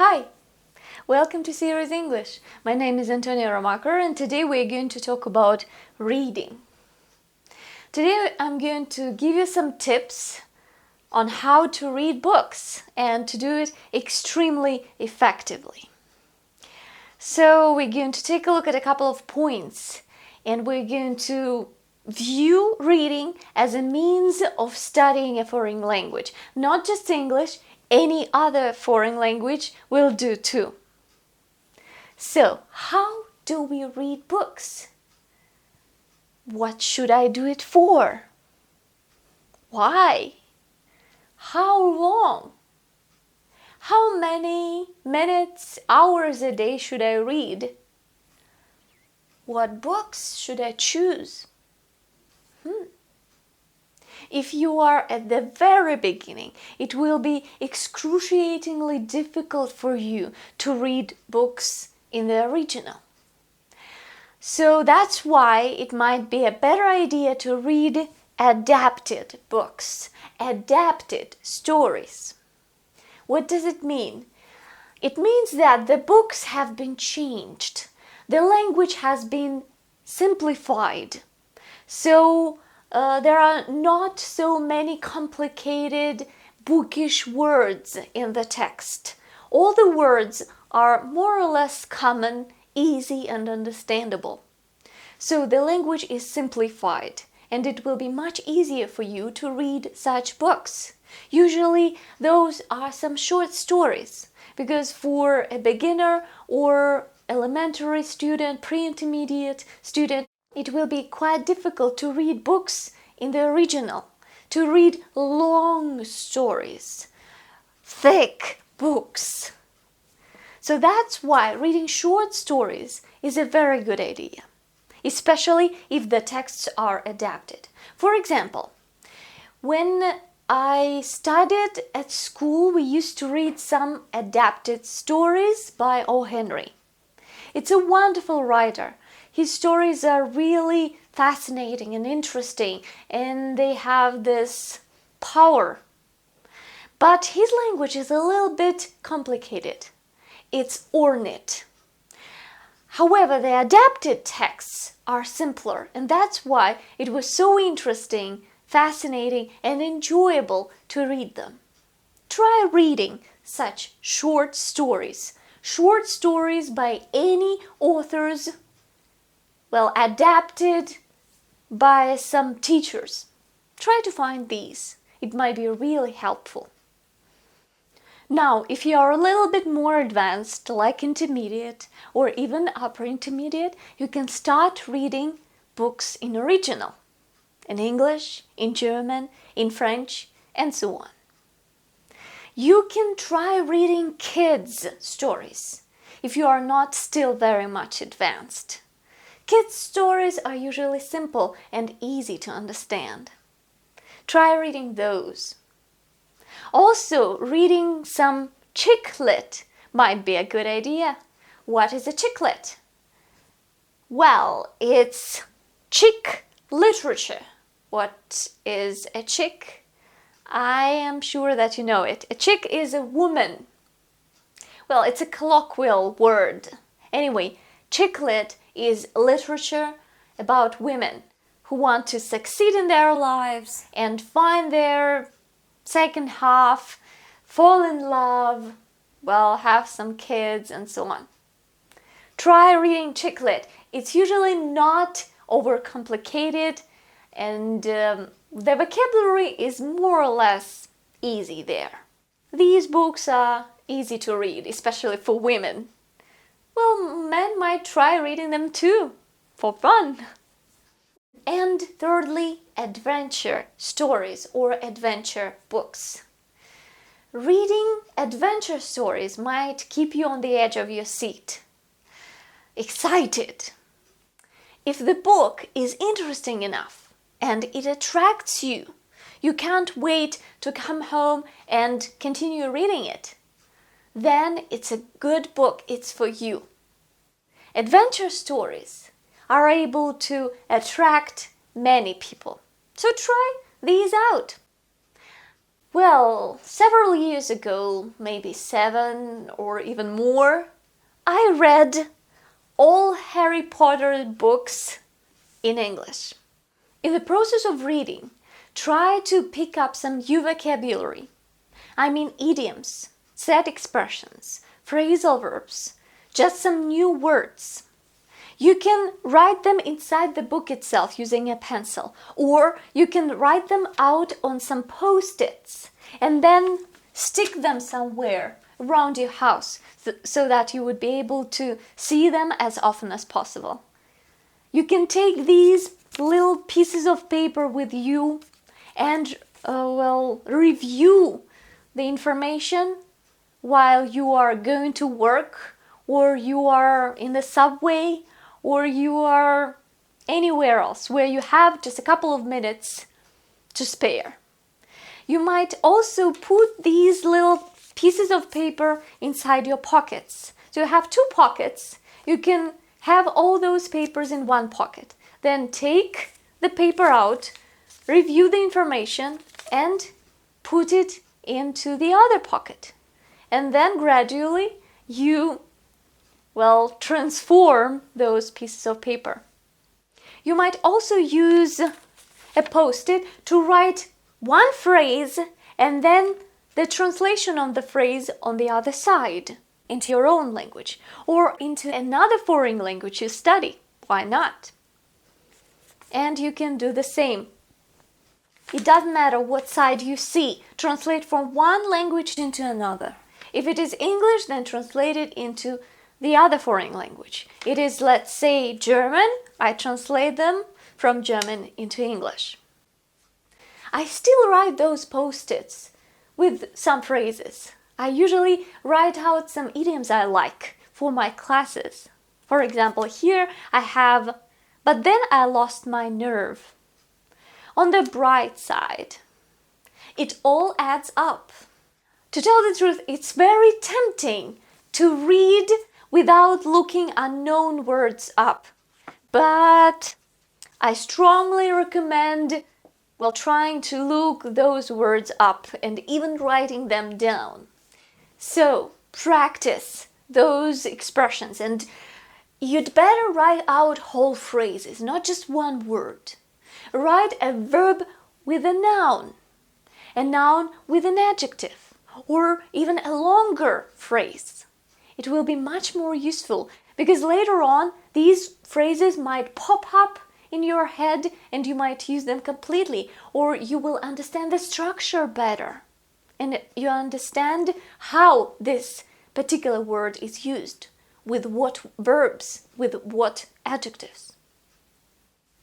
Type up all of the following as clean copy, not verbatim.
Hi! Welcome to Series English. My name is Antonia Romaker and today we're going to talk about reading. Today I'm going to give you some tips on how to read books and to do it extremely effectively. So we're going to take a look at a couple of points and we're going to view reading as a means of studying a foreign language. Not just English, any other foreign language will do too. So, how do we read books? What should I do it for? Why? How long? How many minutes, hours a day should I read? What books should I choose? If you are at the very beginning, it will be excruciatingly difficult for you to read books in the original. So that's why it might be a better idea to read adapted books, adapted stories. What does it mean? It means that the books have been changed. The language has been simplified. So there are not so many complicated bookish words in the text. All the words are more or less common, easy and understandable. So the language is simplified and it will be much easier for you to read such books. Usually those are some short stories because for a beginner or elementary student, pre-intermediate student, it will be quite difficult to read books in the original, to read long stories, thick books. So that's why reading short stories is a very good idea, especially if the texts are adapted. For example, when I studied at school, we used to read some adapted stories by O. Henry. It's a wonderful writer. His stories are really fascinating and interesting, and they have this power. But his language is a little bit complicated. It's ornate. However, the adapted texts are simpler, and that's why it was so interesting, fascinating, and enjoyable to read them. Try reading such short stories by any authors, adapted by some teachers. Try to find these. It might be really helpful. Now, if you are a little bit more advanced, like intermediate or even upper intermediate, you can start reading books in original, in English, in German, in French, and so on. You can try reading kids' stories if you are not still very much advanced. Kids' stories are usually simple and easy to understand. Try reading those. Also, reading some chick lit might be a good idea. What is a chick lit? Well, it's chick literature. What is a chick? I am sure that you know it. A chick is a woman. Well, it's a colloquial word. Anyway, chick lit is literature about women who want to succeed in their lives and find their second half, fall in love, have some kids and so on. Try reading chick lit. It's usually not overcomplicated and the vocabulary is more or less easy there. These books are easy to read, especially for women. Men might try reading them too, for fun. And thirdly, adventure stories or adventure books. Reading adventure stories might keep you on the edge of your seat, excited. If the book is interesting enough and it attracts you, you can't wait to come home and continue reading it. Then it's a good book, it's for you. Adventure stories are able to attract many people. So try these out. Well, several years ago, maybe 7 or even more, I read all Harry Potter books in English. In the process of reading, try to pick up some new vocabulary. I mean idioms, set expressions, phrasal verbs, just some new words. You can write them inside the book itself using a pencil, or you can write them out on some post-its and then stick them somewhere around your house so that you would be able to see them as often as possible. You can take these little pieces of paper with you and review the information while you are going to work, or you are in the subway, or you are anywhere else where you have just a couple of minutes to spare. You might also put these little pieces of paper inside your pockets. So you have 2 pockets. You can have all those papers in one pocket. Then take the paper out, review the information, and put it into the other pocket. And then gradually you transform those pieces of paper. You might also use a post-it to write one phrase and then the translation of the phrase on the other side into your own language or into another foreign language you study. Why not? And you can do the same. It doesn't matter what side you see. Translate from one language into another. If it is English, then translate it into the other foreign language. It is, let's say, German. I translate them from German into English. I still write those post-its with some phrases. I usually write out some idioms I like for my classes. For example, here I have, but then I lost my nerve. On the bright side, it all adds up. To tell the truth, it's very tempting to read without looking unknown words up. But I strongly recommend trying to look those words up and even writing them down. So practice those expressions, and you'd better write out whole phrases, not just one word. Write a verb with a noun with an adjective, or even a longer phrase. It will be much more useful because later on these phrases might pop up in your head and you might use them completely, or you will understand the structure better and you understand how this particular word is used, with what verbs, with what adjectives.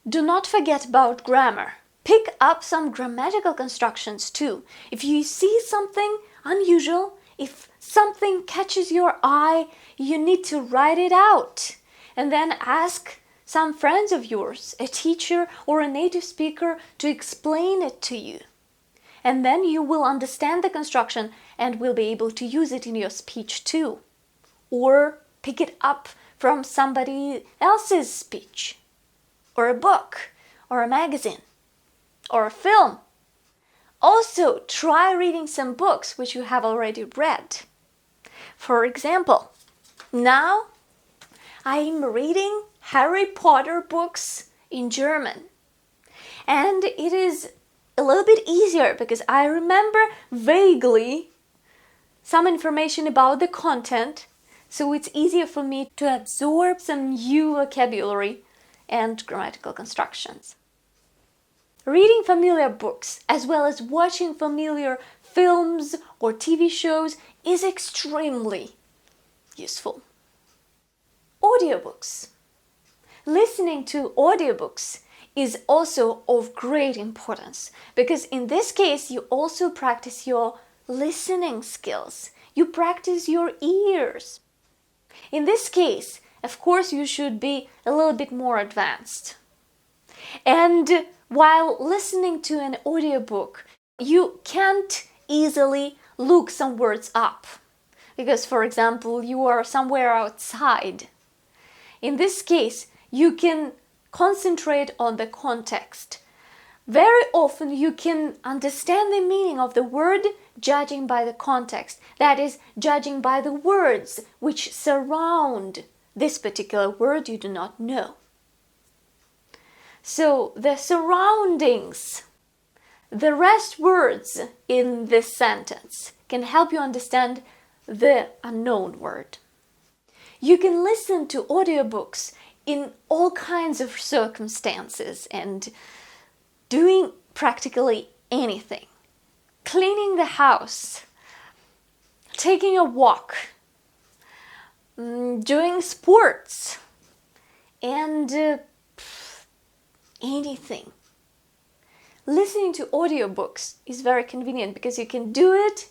Do not forget about grammar. Pick up some grammatical constructions too. If you see something unusual, if something catches your eye, you need to write it out and then ask some friends of yours, a teacher or a native speaker, to explain it to you. And then you will understand the construction and will be able to use it in your speech too. Or pick it up from somebody else's speech, or a book, or a magazine, or a film. Also, try reading some books which you have already read. For example, now I'm reading Harry Potter books in German. And it is a little bit easier because I remember vaguely some information about the content, so it's easier for me to absorb some new vocabulary and grammatical constructions. Reading familiar books as well as watching familiar films or TV shows is extremely useful. Audiobooks. Listening to audiobooks is also of great importance because in this case you also practice your listening skills. You practice your ears. In this case, of course, you should be a little bit more advanced. And while listening to an audiobook, you can't easily look some words up because, for example, you are somewhere outside. In this case, you can concentrate on the context. Very often you can understand the meaning of the word judging by the context, that is, judging by the words which surround this particular word you do not know. So the surroundings, the rest words in this sentence can help you understand the unknown word. You can listen to audiobooks in all kinds of circumstances and doing practically anything. Cleaning the house, taking a walk, doing sports, and anything. Listening to audiobooks is very convenient because you can do it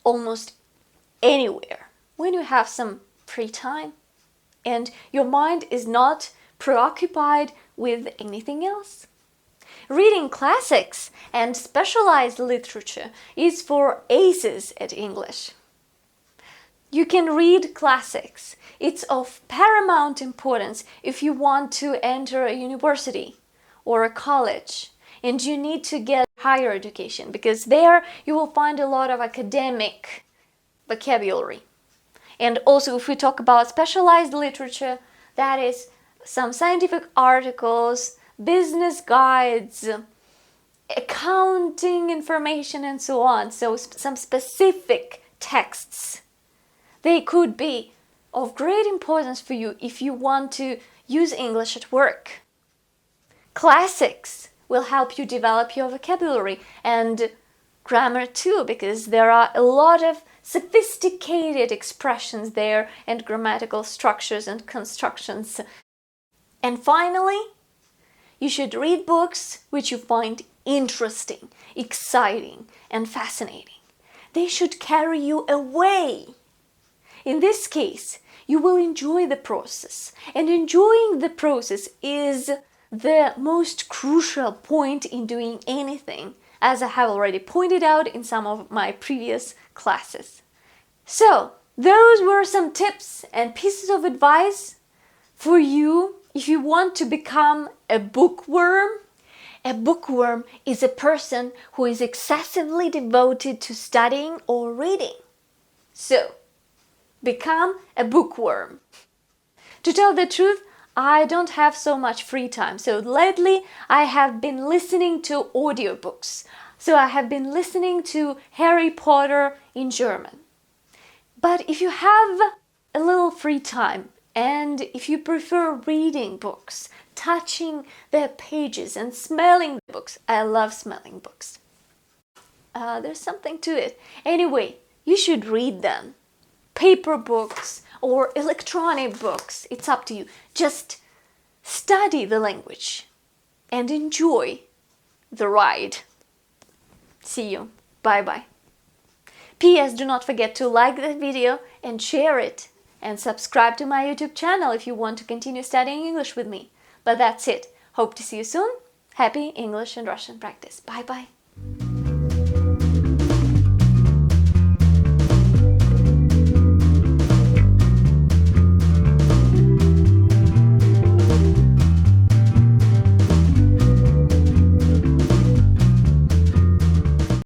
almost anywhere when you have some free time and your mind is not preoccupied with anything else. Reading classics and specialized literature is for aces at English. You can read classics. It's of paramount importance if you want to enter a university or a college and you need to get higher education, because there you will find a lot of academic vocabulary. And also, if we talk about specialized literature, that is some scientific articles, business guides, accounting information, and so on. So some specific texts. They could be of great importance for you if you want to use English at work. Classics will help you develop your vocabulary and grammar too, because there are a lot of sophisticated expressions there and grammatical structures and constructions. And finally, you should read books which you find interesting, exciting, and fascinating. They should carry you away. In this case, you will enjoy the process, and enjoying the process is the most crucial point in doing anything, as I have already pointed out in some of my previous classes. So, those were some tips and pieces of advice for you if you want to become a bookworm. A bookworm is a person who is excessively devoted to studying or reading. So, become a bookworm. To tell the truth, I don't have so much free time. So lately I have been listening to audiobooks. So I have been listening to Harry Potter in German. But if you have a little free time and if you prefer reading books, touching their pages and smelling the books, I love smelling books. There's something to it. Anyway, you should read them. Paper books or electronic books, it's up to you. Just study the language and enjoy the ride. See you. Bye-bye. P.S. Do not forget to like the video and share it, and subscribe to my YouTube channel if you want to continue studying English with me. But that's it. Hope to see you soon. Happy English and Russian practice. Bye-bye.